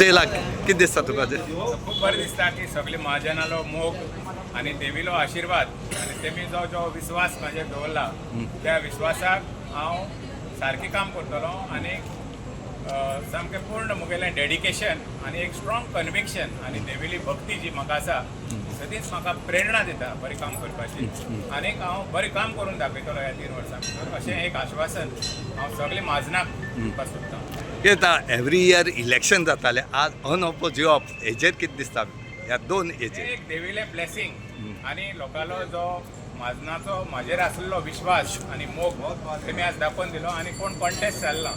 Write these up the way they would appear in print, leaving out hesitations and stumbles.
तेला किती दिसता तुका ते खूप बरें दिसता की सगळे महाजनालो मोग आणि देवीलो आशीर्वाद आणि तेमी जो विश्वास म्हाजेर दवरला त्या विश्वासाक हांव सारकें काम करतलो आणि सामकें पूर्ण मुगेलें डेडिकेशन आणि एक स्ट्रॉंग कन्विक्शन आणि देविली भक्ती जी म्हाका आसा सदींच म्हाका प्रेरणा दिता बरें काम करपाची आनी हांव बरें काम करून दाखयतलो ह्या 3 वर्सां भितर अशें एक आश्वासन हांव सगळे माजनाक दिवपाक सोदतां. कितें एवरी इयर इलेक्शन जातालें आज अनऑपोजिट हेजेर कितें दिसता ह्या दोन हेजेर एक देविले ब्लेसिंग आणि लोकांलो जो माजनाचो म्हाजेर आसलेलो विश्वास आणि मोग तेमी आज दाखोवन दिलो आणि कोण कॉन्टेस्ट जाल्ला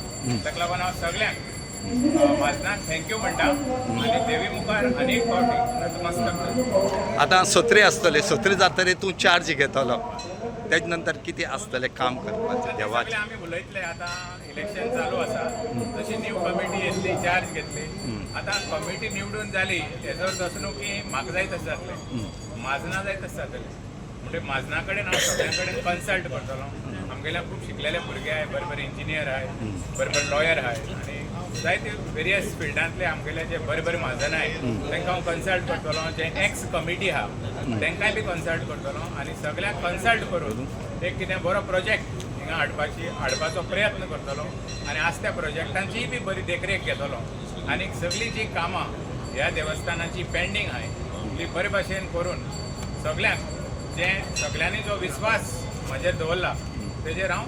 ताका लागून हांव सगळ्यांक माजनाक थँक्यू म्हणटा आणि देवी मुखार अनेक फावटी नतमस्तक करता. आतां सत्री आसतले सत्री जातकीर तूं चार्ज घेतलो तेज नंतर कितें आसतलें काम करपाचें सगळे देवाचें आमी उलयतले आतां इलेक्शन चालू आसा तशी न्यू कमिटी येतली चार्ज घेतली आतां कमिटी निवडून जाली हेजो तसो न्हू की म्हाका जाय तशें जातलें माजना जाय तशें जातलें म्हणजे माजना कडेन हांव सगळ्यां कडेन कन्सल्ट करतलो आमगेल्या खूब शिकलेले भुरगे आहाय बरे बरे इंजिनियर आहाय बरे बरे लॉयर आहाय आनी जायते वेरियस फिल्डांतले आमगेले जे बरे बरे माजन आहाय तांकां हांव कन्सल्ट करतलो जे एक्स कमिटी आहा तांकांय बी कन्सल्ट करतलो आनी सगळ्यांक कन्सल्ट करून एक कितें बरो प्रोजेक्ट हिंगा हाडपाचो प्रयत्न करतलो आनी आज त्या प्रोजेक्टांचीय बी बरी देखरेख घेतलो आनी सगळीं जी कामां ह्या देवस्थानाची पेंडींग आहाय ती बरे भाशेन करून सगळ्यांक जे सगळ्यांनी जो विश्वास म्हाजेर दवरला तेजेर हांव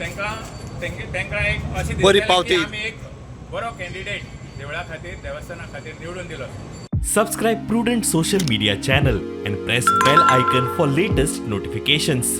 तांकां एक अशी बरी पावती आमी एक बरो कॅन्डिडेट देवळा खातीर देवस्थाना खातीर निवडून दिलो. Subscribe Prudent social media channel and press bell icon for latest notifications.